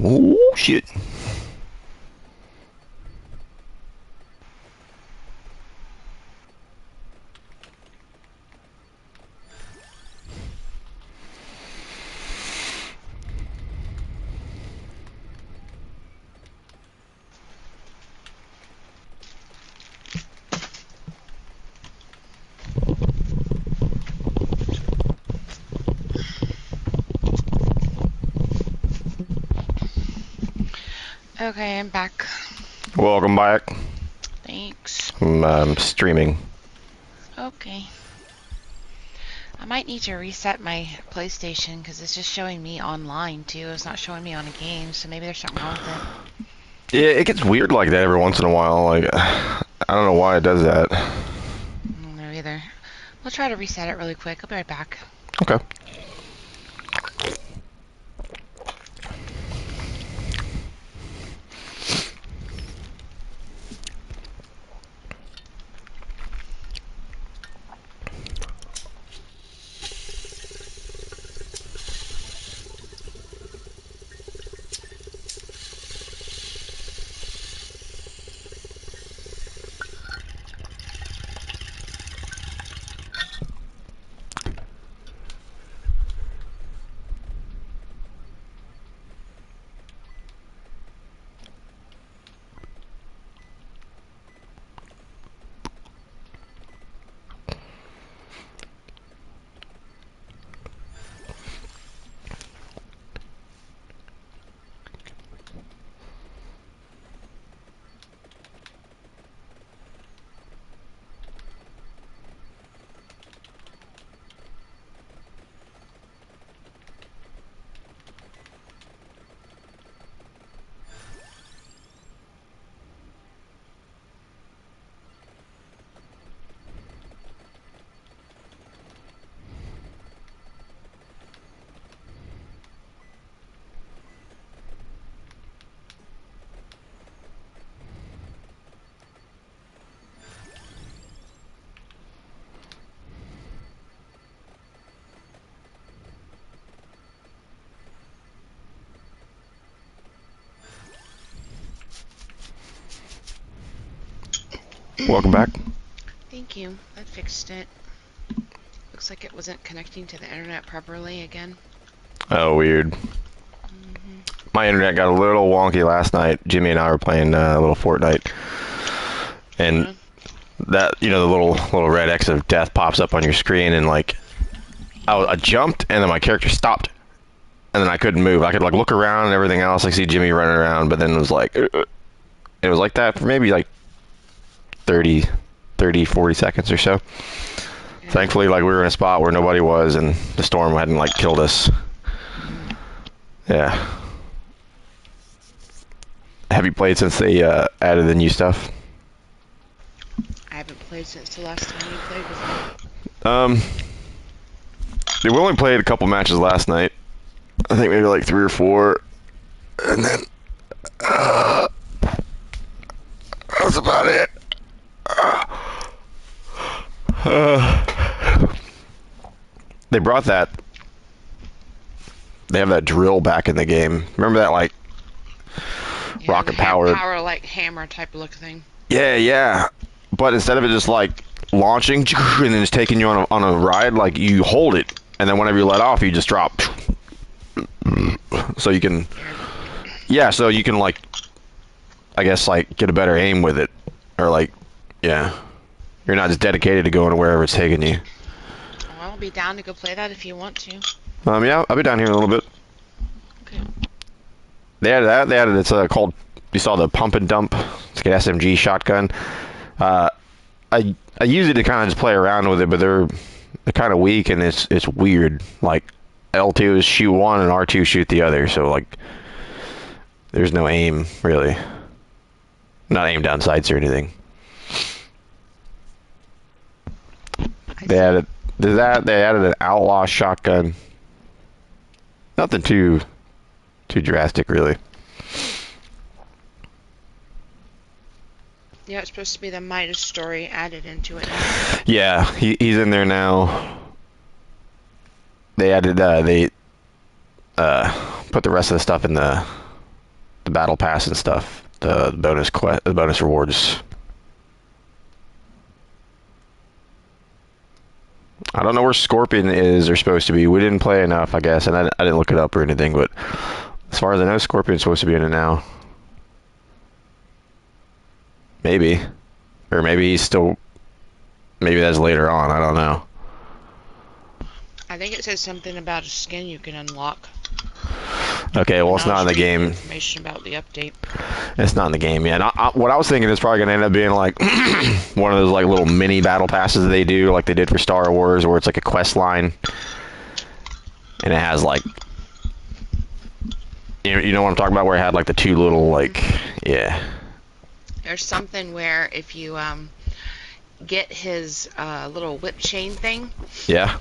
Oh shit. Okay, I'm back. Welcome back. Thanks. I'm streaming. Okay. I might need to reset my PlayStation because it's just showing me online too. It's not showing me on a game, so maybe there's something wrong with it. Yeah, it gets weird like that every once in a while. Like, I don't know why it does that. I don't know either. We'll try to reset it really quick. I'll be right back. Okay. Welcome back. Thank you. That fixed it. Looks like it wasn't connecting to the internet properly again. Oh, weird. My internet got a little wonky last night. Jimmy and I were playing a little Fortnite, and Uh, that the little red X of death pops up on your screen, and like I jumped, and then my character stopped, and then I couldn't move. I could like look around and everything else, like see Jimmy running around, but then it was like it was like that for maybe like 40 seconds or so. yeah. Thankfully, like we were in a spot where nobody was, and the storm hadn't like killed us. Yeah. Have you played since they added the new stuff? I haven't played since the last time you played with me. Um, we only played a couple matches last night. I think maybe like 3 or 4, and then that's about it. They brought that. They have that drill back in the game. Remember that like Yeah, the rocket powered? power like hammer type look thing. Yeah, yeah. But instead of it just like launching and then just taking you on a ride, like you hold it, and then whenever you let off, you just drop. So you can, yeah. So you can like, I guess like get a better aim with it, or like, yeah. You're not just dedicated to going to wherever it's taking you. Oh, I'll be down to go play that if you want to. Yeah, I'll be down here in a little bit. Okay. They added that. They added it's called. You saw the pump and dump. It's like an SMG shotgun. Uh, I use it to kind of just play around with it, but they're kind of weak and it's weird. Like L2 is shoot one and R2 shoot the other, so like there's no aim really. Not aim down sights or anything. I They see. added they added an outlaw shotgun. Nothing too drastic really. Yeah, it's supposed to be the Midas story added into it now. Yeah, he's in there now. They added they put the rest of the stuff in the the battle pass and stuff, the bonus rewards. I don't know where Scorpion is or supposed to be. We didn't play enough, I guess, and I didn't look it up or anything, but as far as I know, Scorpion's supposed to be in it now. Maybe. Or maybe he's still... Maybe that's later on, I don't know. I think it says something about a skin you can unlock. Okay, well, it's not in the game. Information about the update. It's not in the game yet. What I was thinking is probably going to end up being like one of those like little mini battle passes that they do, like they did for Star Wars, where it's like a quest line, and it has like, you know what I'm talking about, where it had like the two little like, yeah. There's something where if you get his little whip chain thing. Yeah.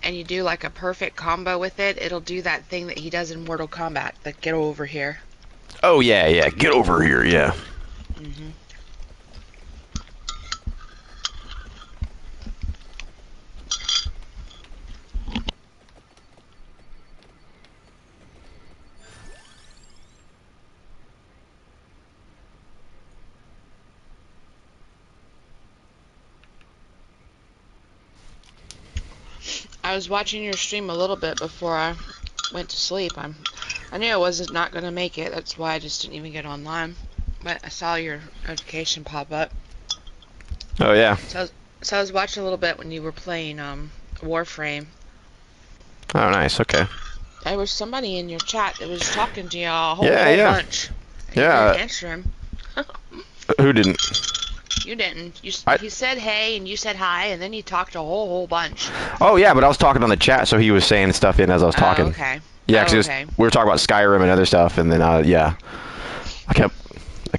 And you do like a perfect combo with it, it'll do that thing that he does in Mortal Kombat, like get over here. Oh yeah, yeah, get over here, yeah. Mhm. I was watching your stream a little bit before I went to sleep. I knew I was not going to make it. That's why I just didn't even get online. But I saw your notification pop up. Oh yeah. So I was watching a little bit when you were playing Warframe. Oh nice. Okay. There was somebody in your chat that was talking to you a whole bunch. And Yeah. you didn't answer him. Who didn't? You didn't. He said hey, and you said hi, and then he talked a whole bunch. Oh yeah, but I was talking on the chat, so he was saying stuff in as I was talking. Oh, okay. Yeah, because we were talking about Skyrim and other stuff, and then yeah, I kept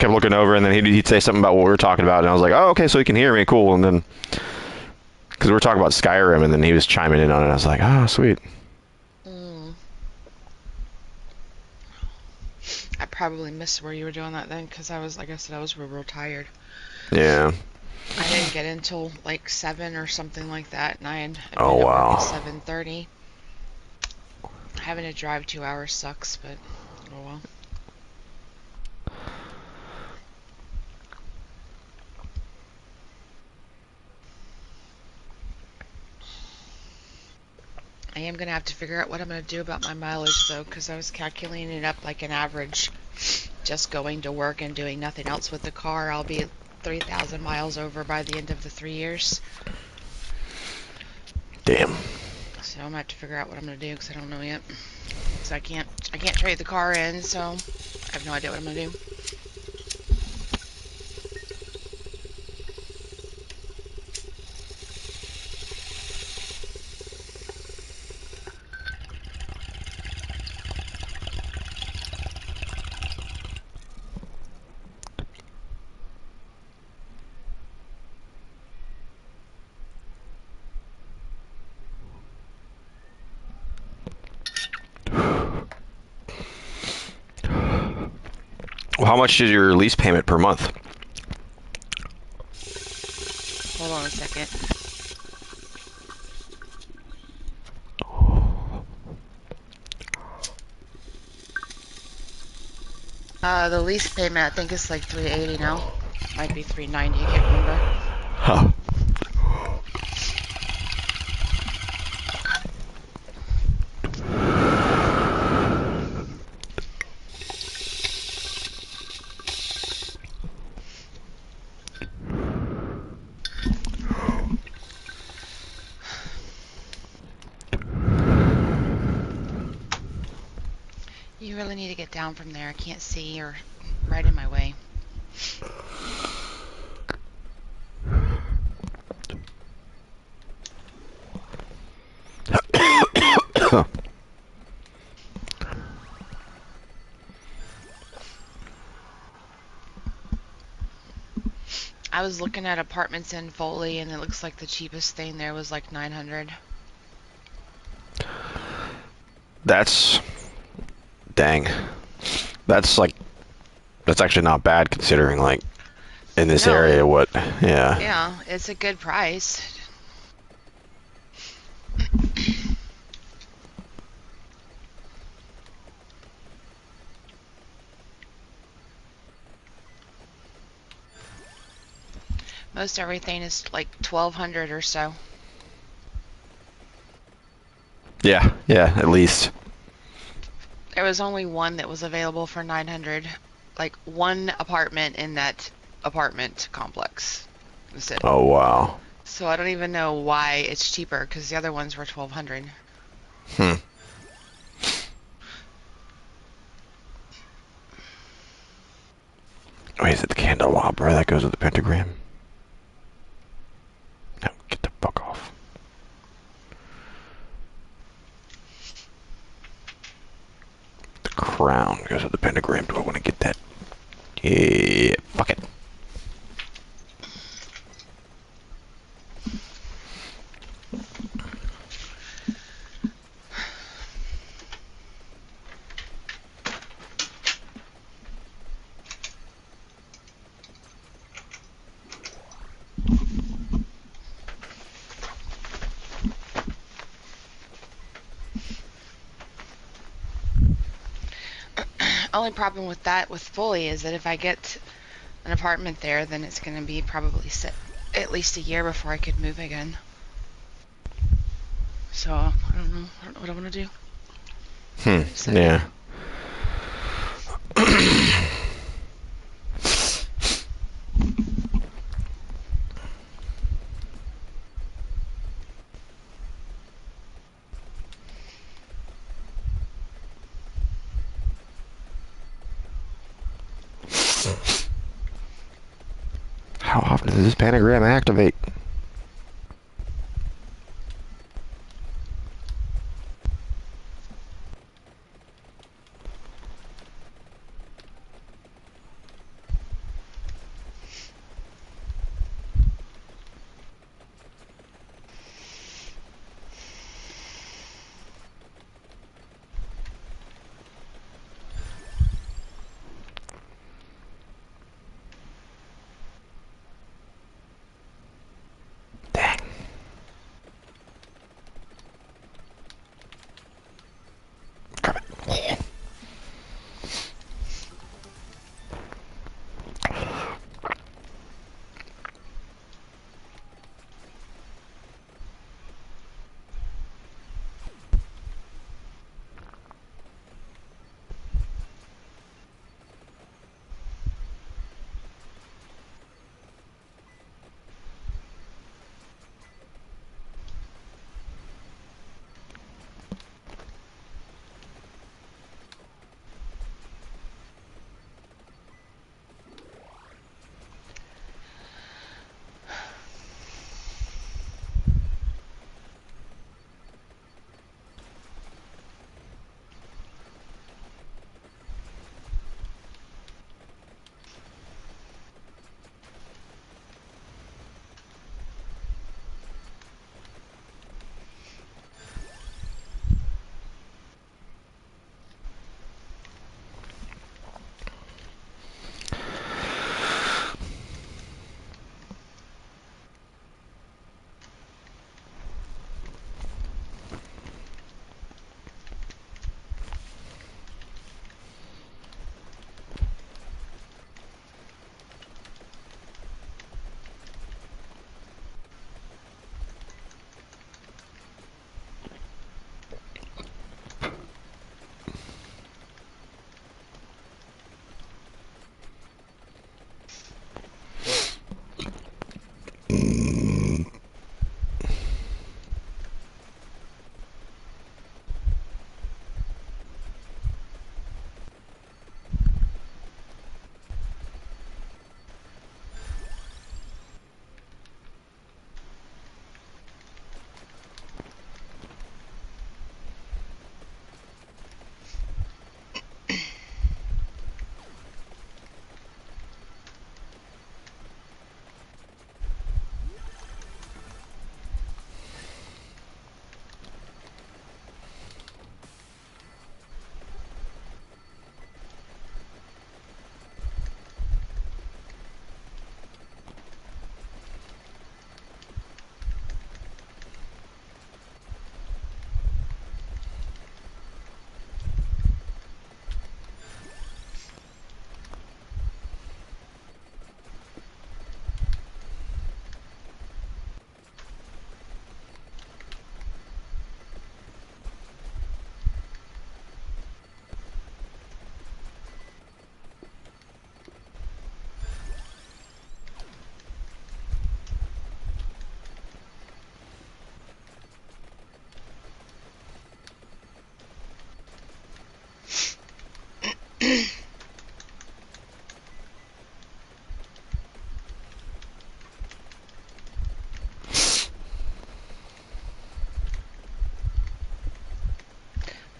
looking over, and then he'd say something about what we were talking about, and I was like, oh okay, so he can hear me, cool. And then because we were talking about Skyrim, and then he was chiming in on it, I was like, oh sweet. I probably missed where you were doing that then, because I was, like I said, I was real tired. Yeah. I didn't get in until like 7 or something like that, and I ended oh wow. At 7:30. Having to drive 2 hours sucks, but oh well. I am gonna have to figure out what I'm gonna do about my mileage though, because I was calculating it up like an average, just going to work and doing nothing else with the car. I'll be 3,000 miles over by the end of the 3 years. Damn. So I'm gonna have to figure out what I'm gonna do, because I don't know yet. Because I can't trade the car in, so I have no idea what I'm gonna do. Well, how much is your lease payment per month? Hold on a second. The lease payment I think is like $380 now. Might be $390, I can't remember. Huh. You really need to get down from there. I can't see. You're right in my way. I was looking at apartments in Foley, and it looks like the cheapest thing there was like $900. That's... Dang. That's actually not bad considering, like, in this area, what, yeah. Yeah, it's a good price. Most everything is like 1,200 or so. Yeah, yeah, at least. There was only one that was available for 900. Like one apartment in that apartment complex. That's it. Oh, wow. So I don't even know why it's cheaper because the other ones were 1,200. Hmm. Wait, is it the candelabra that goes with the pentagram? No, get the fuck off. The crown goes with the pentagram. Do I want to get that? Yeah, fuck it. Only problem with that with Foley is that if I get an apartment there, then it's going to be probably set at least a year before I could move again. So I don't know. I don't know what I want to do. So, Yeah. How often does this pentagram activate?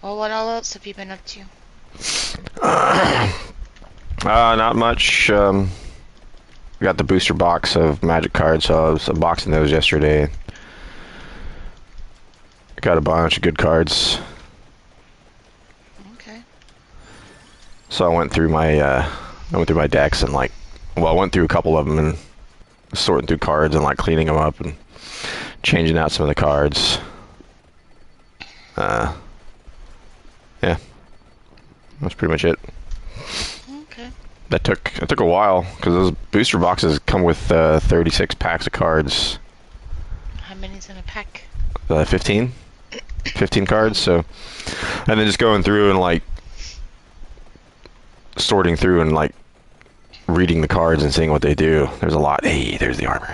Well, what all else have you been up to? Not much. Got the booster box of Magic cards, so I was unboxing those yesterday. Got a bunch of good cards. Okay. So I went through my decks and I went through a couple of them and sorting through cards and cleaning them up and changing out some of the cards. Yeah, that's pretty much it. Okay. It took a while because those booster boxes come with 36 packs of cards. How many's in a pack? 15 cards. So, and then just going through and sorting through and reading the cards and seeing what they do. There's a lot. Hey, there's the armor.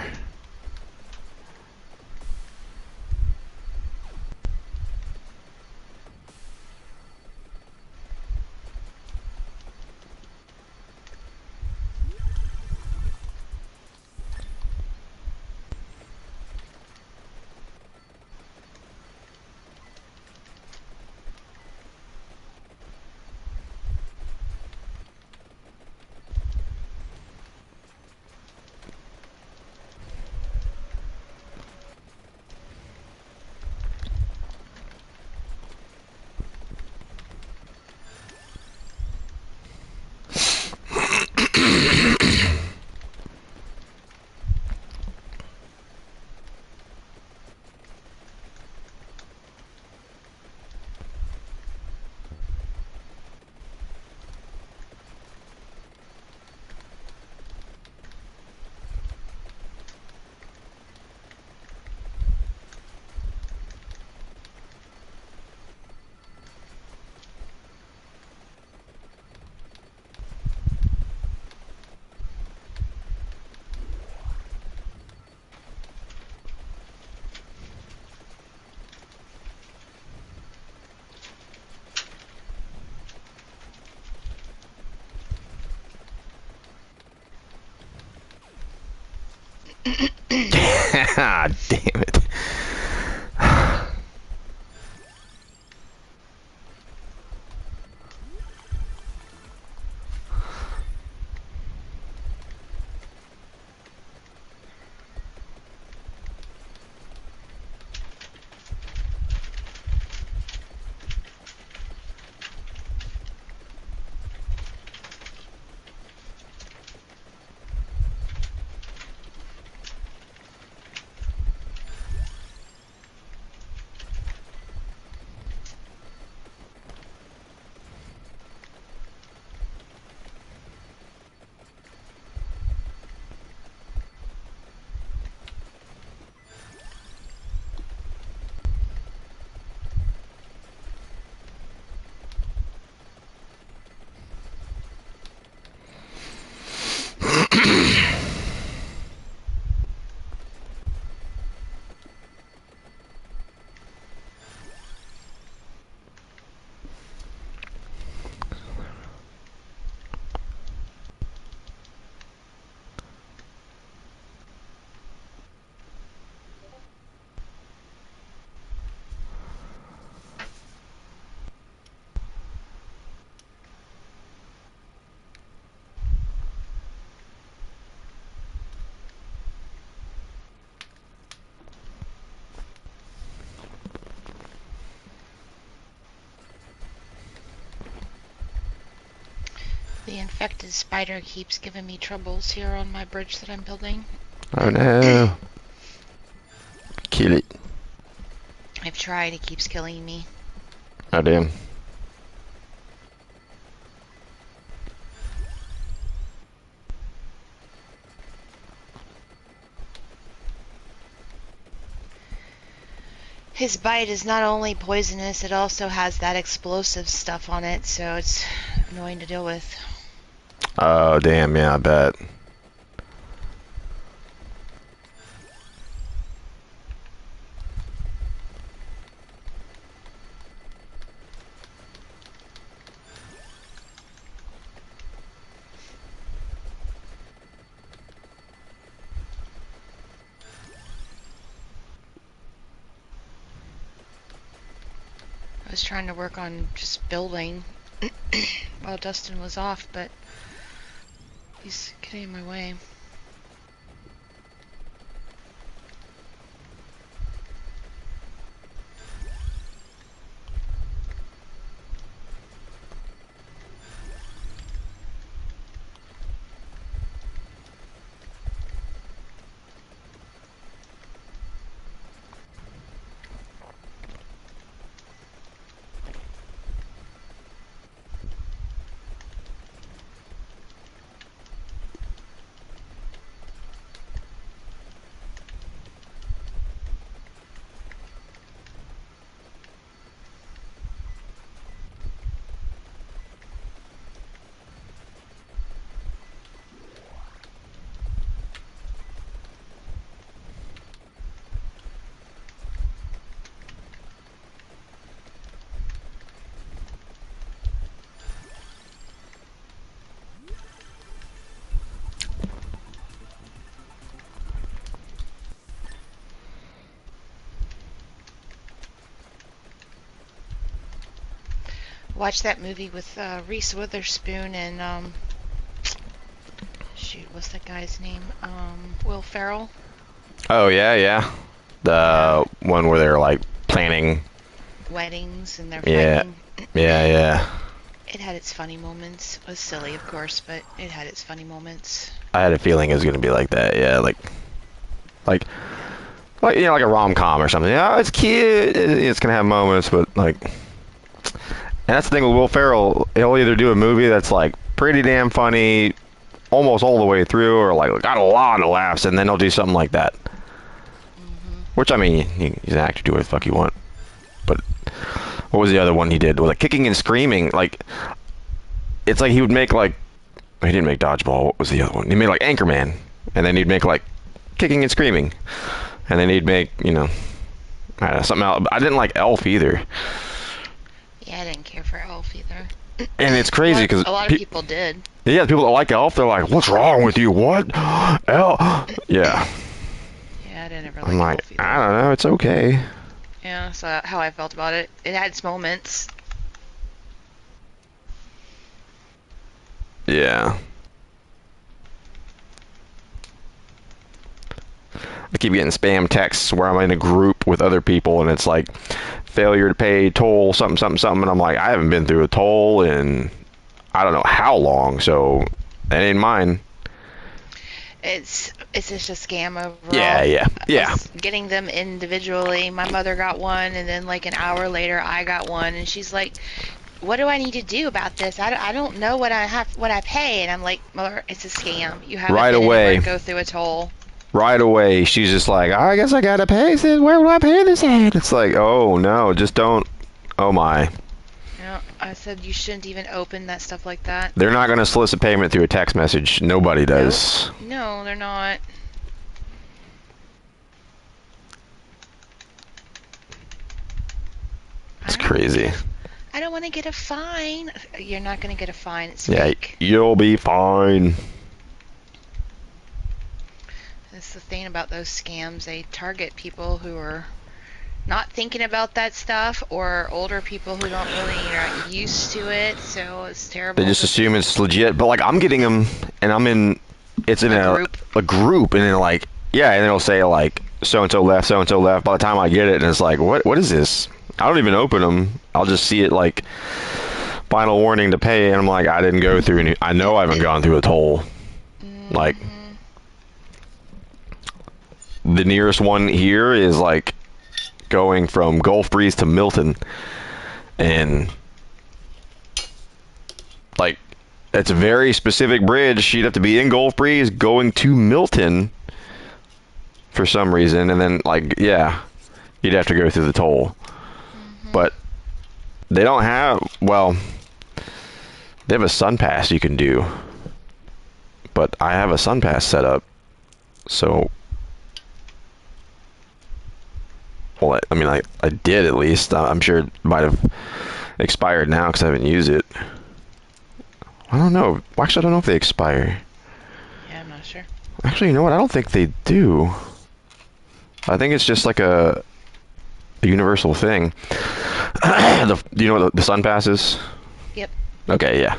Damn it. The infected spider keeps giving me troubles here on my bridge that I'm building. Oh no. Kill it. I've tried, it keeps killing me. Oh damn. His bite is not only poisonous, it also has that explosive stuff on it, so it's annoying to deal with. Oh damn, yeah, I bet. I was trying to work on just building while Dustin was off, but he's getting in my way. Watched that movie with Reese Witherspoon and shoot, what's that guy's name? Will Ferrell. Oh yeah. The one where they're like planning. Weddings and they're Yeah. fighting. Yeah. It had its funny moments. It was silly, of course, but it had its funny moments. I had a feeling it was gonna be like that. Yeah, like you know, like a rom-com or something. Yeah, it's cute. It's gonna have moments, but like, and that's the thing with Will Ferrell. He'll either do a movie that's like pretty damn funny, almost all the way through, or like got a lot of laughs, and then he'll do something like that. Which, I mean, he's an actor, do what the fuck you want. But what was the other one he did? Well, like Kicking and Screaming. Like, it's like he would make like, he didn't make Dodgeball. What was the other one? He made like Anchorman, and then he'd make like Kicking and Screaming, and then he'd make, you know, I don't know, something else. I didn't like Elf either. Yeah, I didn't care for Elf either. And it's crazy because a lot of people did. Yeah, the people that like Elf, they're like, "What's wrong with you? What? Elf?" Yeah. Yeah, I didn't ever I'm like like, Elf either. I don't know. It's okay. Yeah, so how I felt about it. It had its moments. Yeah. I keep getting spam texts where I'm in a group with other people, and it's like, failure to pay toll, something, something, something. And I'm like, I haven't been through a toll in I don't know how long, so that ain't mine. It's just a scam overall. Yeah. I was getting them individually. My mother got one, and then like an hour later, I got one, and she's like, "What do I need to do about this? I don't know what I pay." And I'm like, "Mother, it's a scam. You haven't Right been away. anywhere to go through a toll." Right away, she's just like, I guess I gotta pay this. Where would I pay this at? It's like, oh no, just don't. Oh my. Yeah, I said you shouldn't even open that stuff like that. They're not gonna solicit payment through a text message. Nobody does. Nope. No, they're not. It's crazy. I don't want to get a fine. You're not going to get a fine. It's Yeah, fake. you'll be fine. That's the thing about those scams. They target people who are not thinking about that stuff, or older people who don't really are used to it. So it's terrible. They just assume it's legit. But like, I'm getting them, and I'm in. It's in A group, and then like, yeah, and it'll say like, so and so left, so and so left. By the time I get it, and it's like, what is this? I don't even open them. I'll just see it like, final warning to pay, and I'm like, I didn't go through any. I know I haven't gone through a toll. Like, the nearest one here is like going from Gulf Breeze to Milton, and like, it's a very specific bridge. You'd have to be in Gulf Breeze going to Milton for some reason, and then like, yeah, you'd have to go through the toll. But they don't have, well, they have a Sun Pass you can do, but I have a Sun Pass set up, so, well, I mean, I did at least. I'm sure it might have expired now because I haven't used it. I don't know. Actually, I don't know if they expire. Yeah, I'm not sure. Actually, you know what? I don't think they do. I think it's just like a universal thing. Do you know what the Sun Pass is? Yep. Okay, yeah.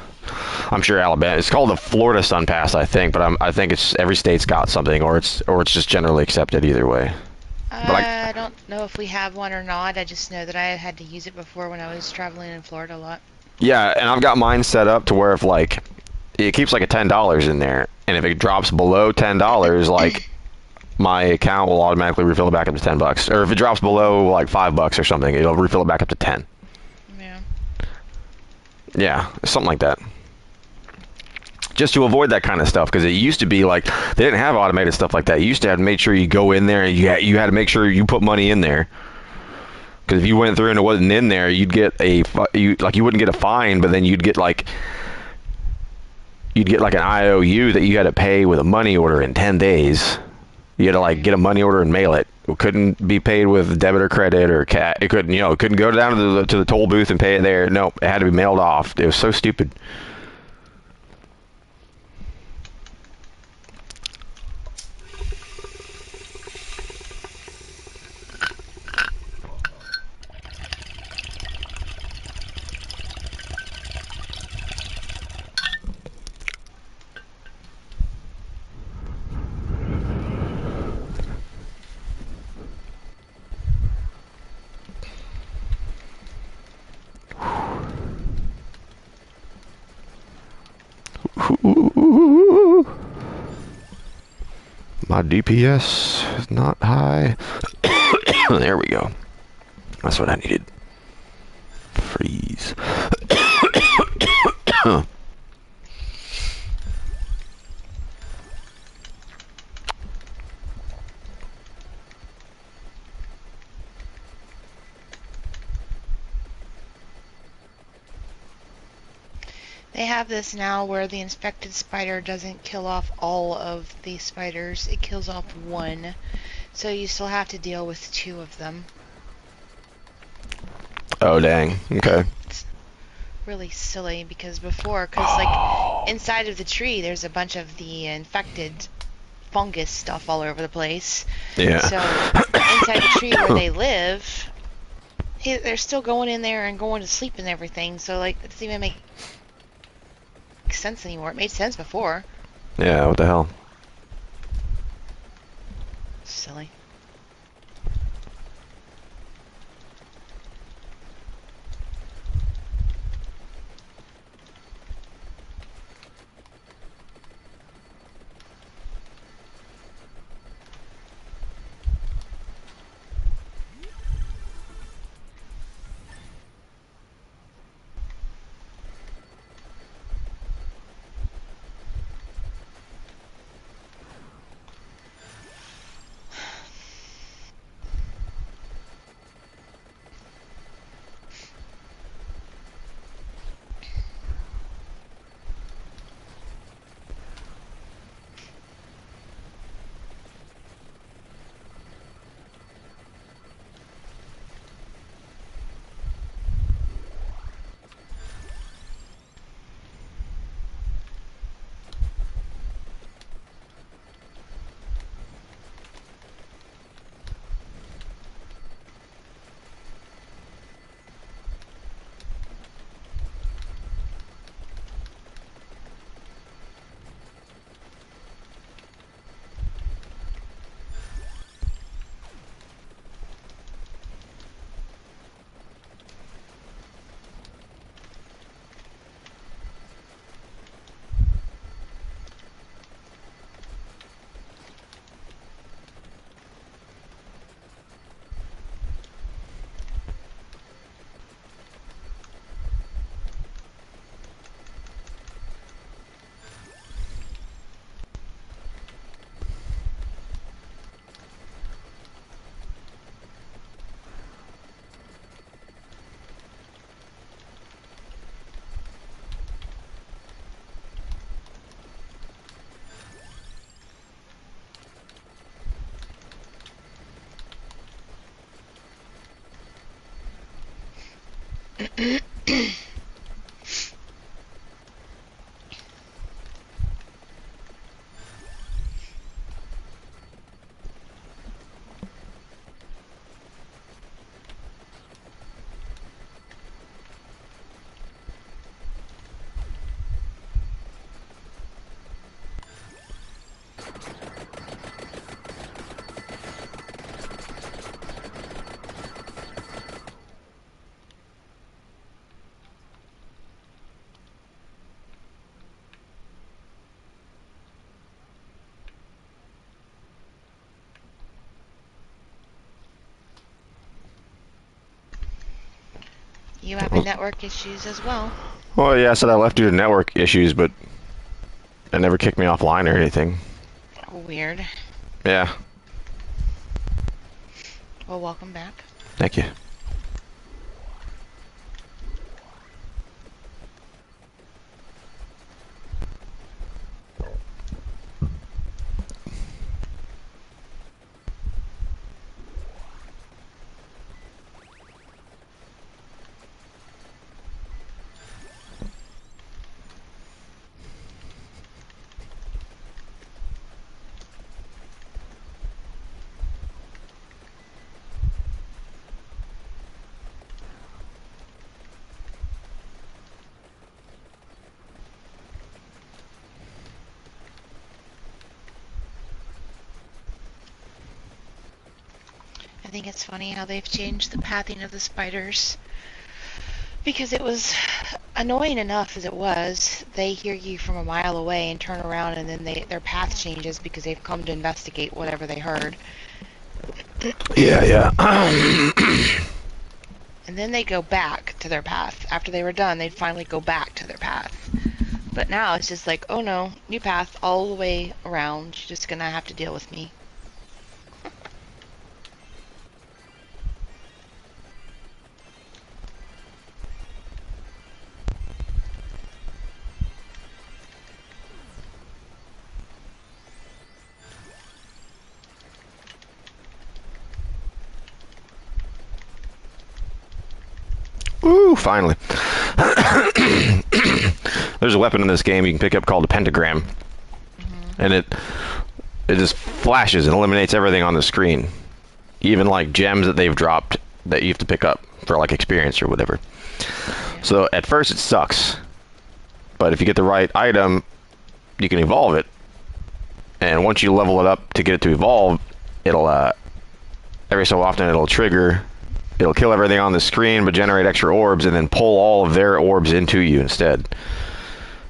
I'm sure Alabama. It's called the Florida Sun Pass, I think, but I think it's every state's got something, or it's just generally accepted either way. But I don't know if we have one or not. I just know that I had to use it before when I was traveling in Florida a lot. yeah, and I've got mine set up to where if like it keeps like a $10 in there, and if it drops below $10, like my account will automatically refill it back up to $10, or if it drops below like $5 or something, it'll refill it back up to 10. Yeah. Yeah, something like that. Just to avoid that kind of stuff, because it used to be like they didn't have automated stuff like that. You used to have to make sure you go in there and you had to make sure you put money in there. Because if you went through and it wasn't in there, you'd get you wouldn't get a fine, but then you'd get like an IOU that you had to pay with a money order in 10 days. You had to like get a money order and mail it. It couldn't be paid with debit or credit or cash. It couldn't, it couldn't go down to the toll booth and pay it there. No, it had to be mailed off. It was so stupid. My DPS is not high. There we go. That's what I needed. Freeze. They have this now where the infected spider doesn't kill off all of the spiders. It kills off one. So you still have to deal with two of them. Oh, dang. Okay. It's really silly because like inside of the tree there's a bunch of the infected fungus stuff all over the place. Yeah. So inside the tree where they live, they're still going in there and going to sleep and everything. So like it doesn't even make sense anymore. It made sense before. Yeah, what the hell? Silly. You having network issues as well. Well, yeah, I said I left due to network issues, but it never kicked me offline or anything. Weird. Yeah. Well, welcome back. Thank you. I think it's funny how they've changed the pathing of the spiders. Because it was annoying enough as it was. They hear you from a mile away and turn around, and then their path changes because they've come to investigate whatever they heard. Yeah. And then they go back to their path. After they were done, they'd finally go back to their path. But now it's just like, oh no, new path all the way around. You're just gonna have to deal with me. Woo, finally. There's a weapon in this game you can pick up called a pentagram. And it just flashes and eliminates everything on the screen. Even like gems that they've dropped that you have to pick up for like experience or whatever. So at first it sucks. But if you get the right item, you can evolve it. And once you level it up to get it to evolve, it'll every so often it'll trigger. It'll kill everything on the screen, but generate extra orbs, and then pull all of their orbs into you instead.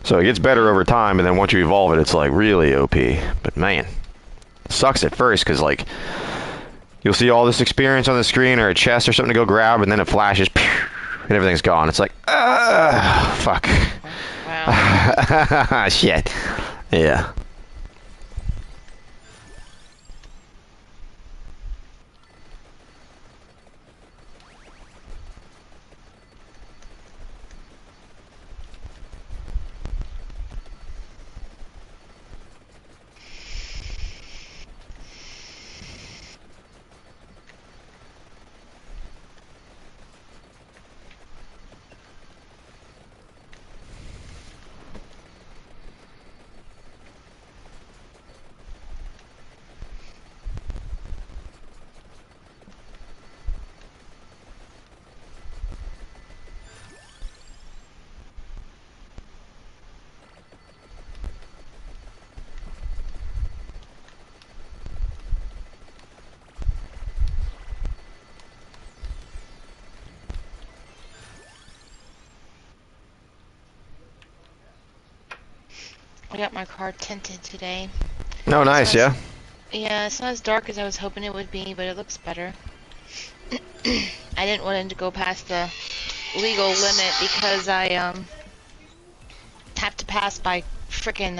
So it gets better over time, and then once you evolve it, it's like really OP. But man, it sucks at first, because like, you'll see all this experience on the screen, or a chest or something to go grab, and then it flashes, and everything's gone. It's like, fuck. Wow. Shit. Yeah. I got my car tinted today. Oh, nice, yeah. Yeah, it's not as dark as I was hoping it would be, but it looks better. I didn't want it to go past the legal limit because I have to pass by frickin'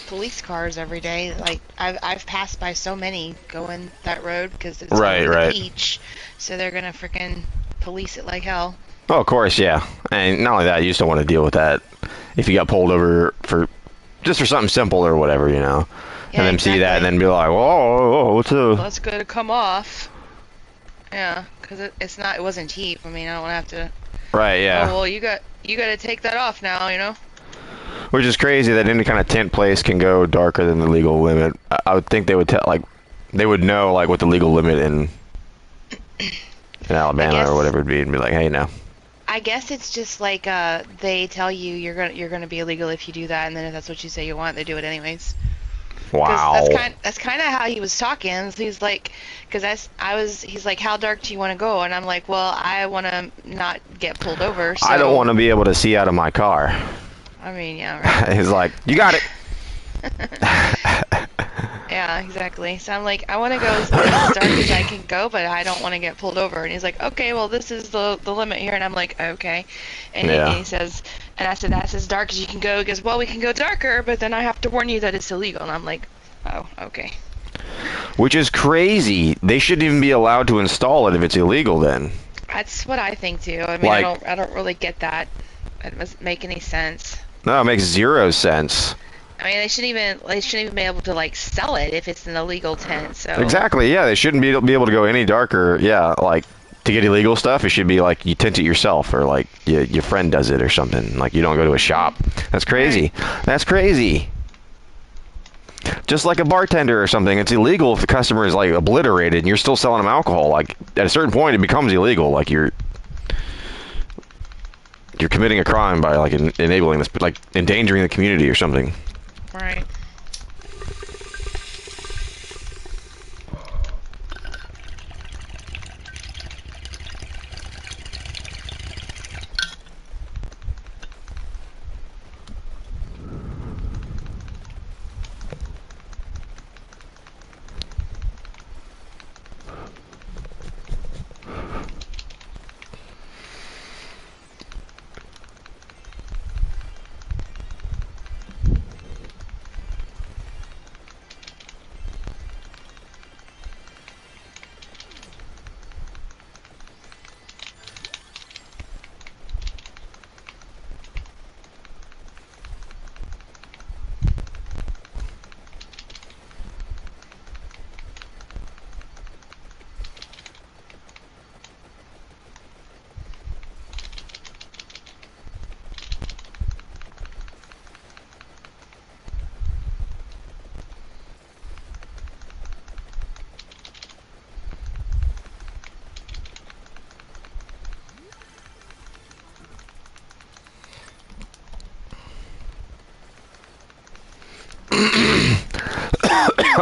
police cars every day. Like I've passed by so many going that road because it's Right. the beach, so they're gonna frickin' police it like hell. Oh, of course, yeah. And not only that, you just don't want to deal with that if you got pulled over for just for something simple or whatever, you know. Yeah, and then exactly. see that and then be like, whoa, what's the... Well, it's gonna come off. Yeah, because it wasn't cheap. I mean, I don't want to have to. Right, yeah. Oh, well, you got to take that off now, you know. Which is crazy that any kind of tint place can go darker than the legal limit. I would think they would they would know like what the legal limit in Alabama or whatever it would be, and be like, hey, no. I guess it's just like they tell you you're gonna be illegal if you do that, and then if that's what you say you want, they do it anyways. Wow. That's kind of how he was talking. He's like, he's like, how dark do you want to go? And I'm like, well, I want to not get pulled over. So. I don't want to be able to see out of my car. I mean, yeah. Right. He's like, you got it. Yeah, Yeah, exactly. So I'm like, I want to go as dark as I can go, but I don't want to get pulled over. And he's like, okay, well, this is the limit here. And I'm like, okay. And Yeah. he says, and I said, that's as dark as you can go. He goes, well, we can go darker, but then I have to warn you that it's illegal. And I'm like, oh, okay. Which is crazy. They shouldn't even be allowed to install it if it's illegal then. That's what I think too. I mean, Like, I don't really get that. It doesn't make any sense. no, it makes zero sense. I mean, they shouldn't even be able to like sell it if it's an illegal tint. So Exactly, yeah. They shouldn't be able to go any darker. Yeah, like, to get illegal stuff, it should be like you tint it yourself, or like your friend does it or something. Like, you don't go to a shop. That's crazy. That's crazy. Just like a bartender or something, it's illegal if the customer is like obliterated and you're still selling them alcohol. Like, at a certain point, it becomes illegal. Like, you're committing a crime by like enabling this, like endangering the community or something. right.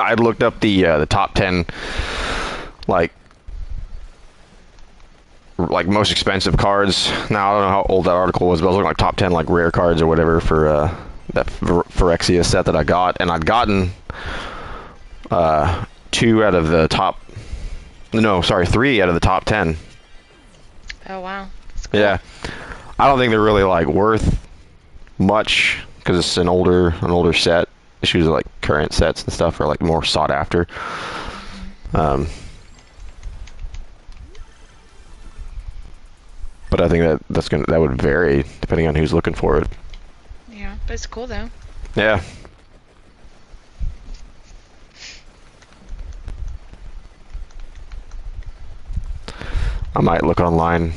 I looked up the top 10 like most expensive cards. Now I don't know how old that article was, but I was looking like top 10 like rare cards or whatever for that Phyrexia set that I got, and I'd gotten two out of the top. No, sorry, three out of the top 10. Oh wow. That's cool. Yeah, I don't think they're really like worth much because it's an older set. Issues like current sets and stuff are like more sought after. But I think that would vary depending on who's looking for it. Yeah, but it's cool though. Yeah. I might look online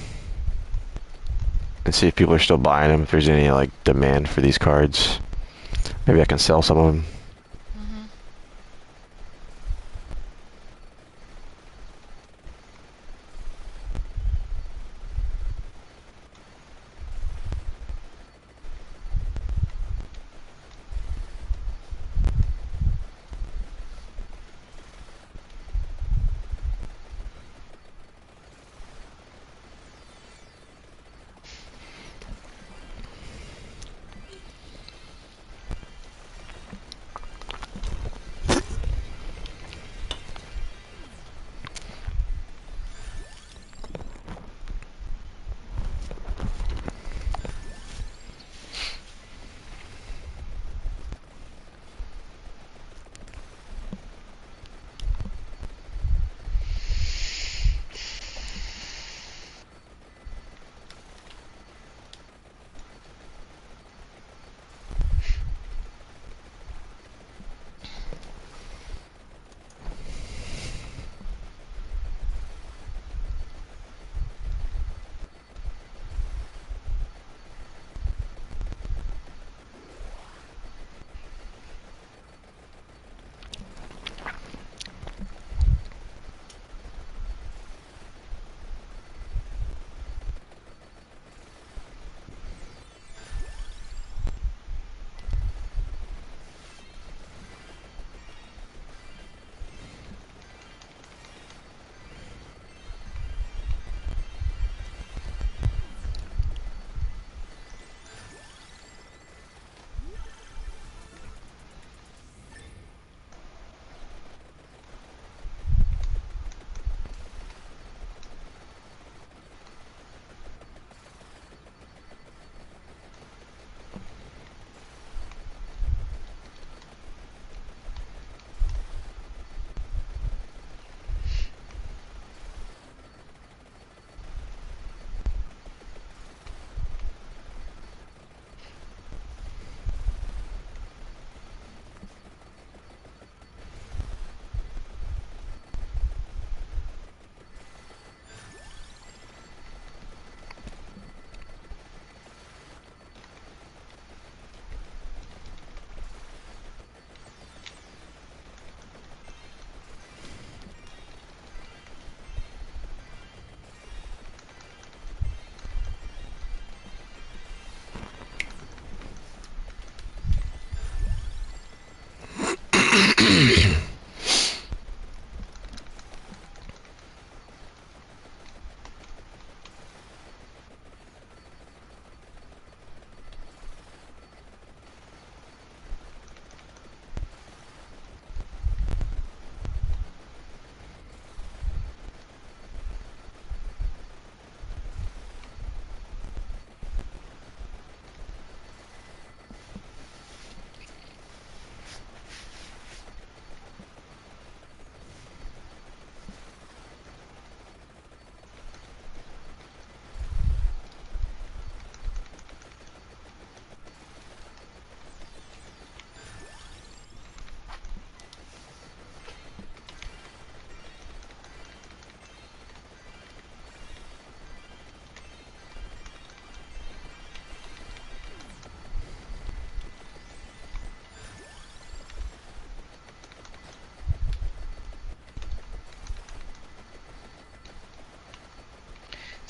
and see if people are still buying them, if there's any like demand for these cards. Maybe I can sell some of them. Mhm.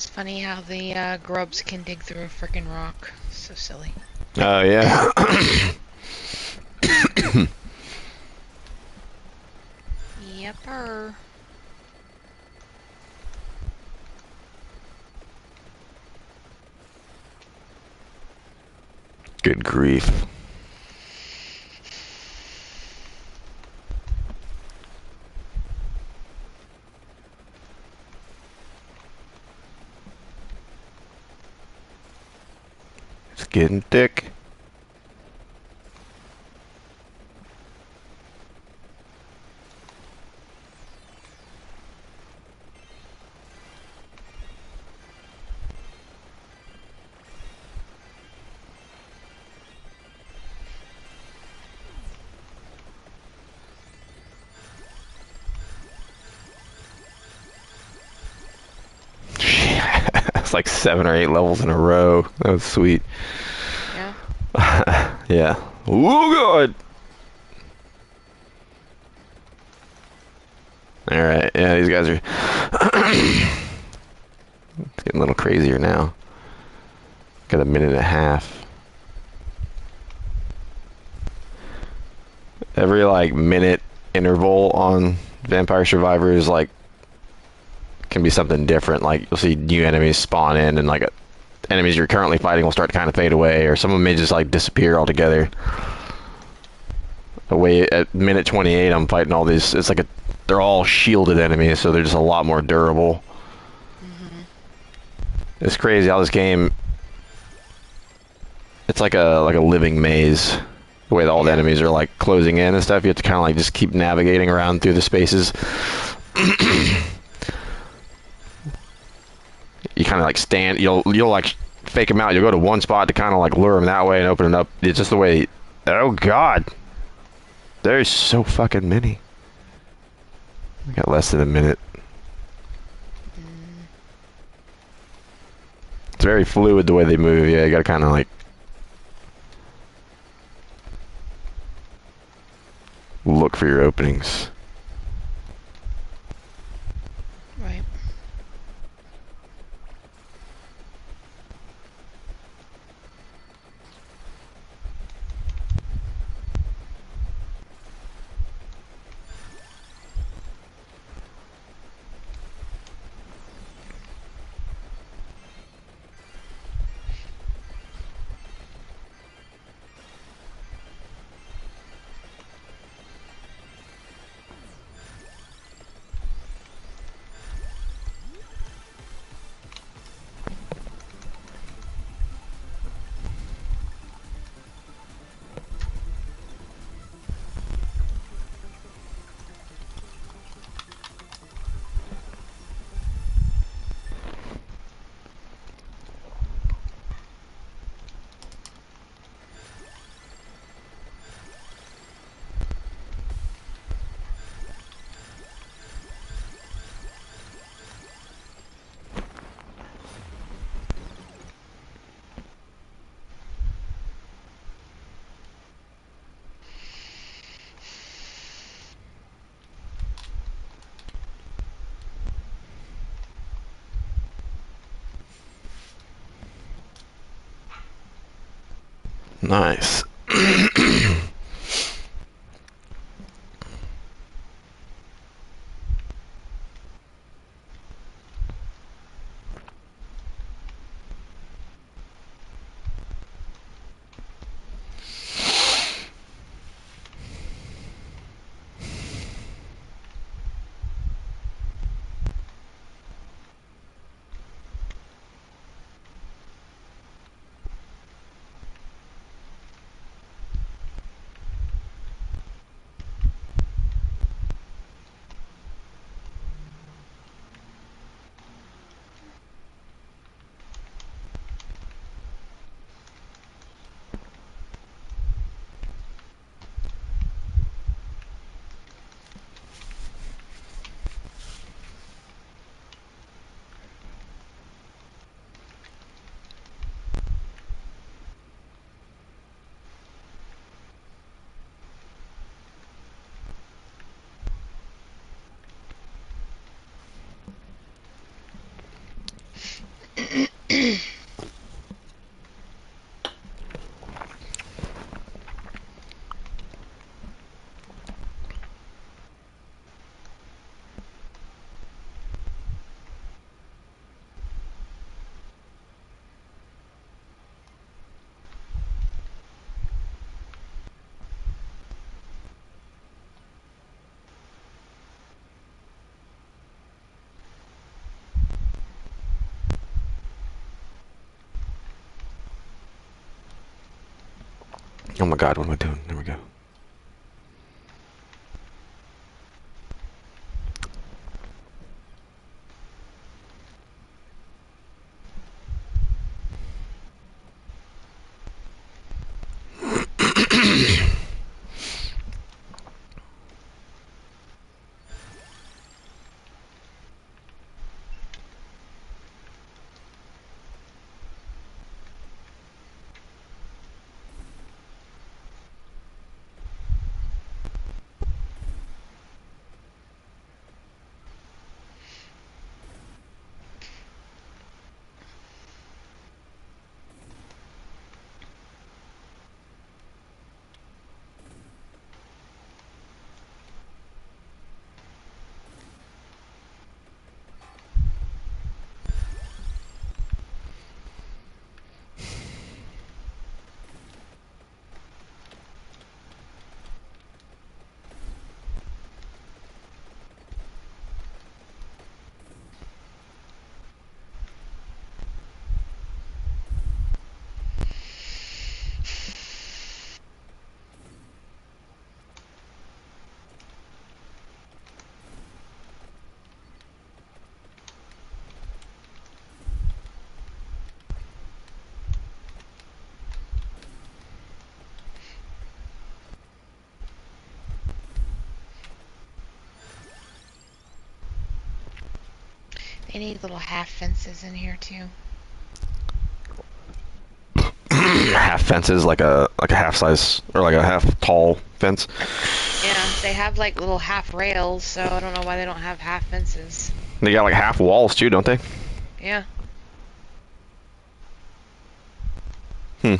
It's funny how the grubs can dig through a frickin' rock. So silly. Oh, yeah. Yepper. Good grief. It's getting thick. It's like 7 or 8 levels in a row. That was sweet. Yeah. Yeah. Oh, God. Alright, yeah, these guys are it's getting a little crazier now. Got a minute and a half. Every like minute interval on Vampire Survivors like can be something different. Like you'll see new enemies spawn in and like enemies you're currently fighting will start to kind of fade away, or some of them may just like disappear altogether. Away at minute 28 I'm fighting all these, it's like they're all shielded enemies, so they're just a lot more durable. It's crazy how this game, it's like a living maze. The way that all the enemies are like closing in and stuff, you have to kind of like just keep navigating around through the spaces. You kind of like stand, you'll like fake them out. You'll go to one spot to kind of like lure them that way and open it up. It's just the way. Oh God, there's so fucking many. We got less than a minute. It's very fluid the way they move. Yeah, you gotta kind of like look for your openings. Right. Nice. Oh my god, what am I doing? There we go. They need little half fences in here too. Half fences, like a half size or like a half tall fence. Yeah, they have like little half rails, so I don't know why they don't have half fences. They got like half walls too, don't they? Yeah. Hmm.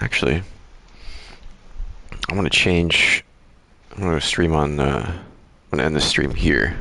Actually, I'm gonna change. I'm gonna stream on. I'm gonna end the stream here.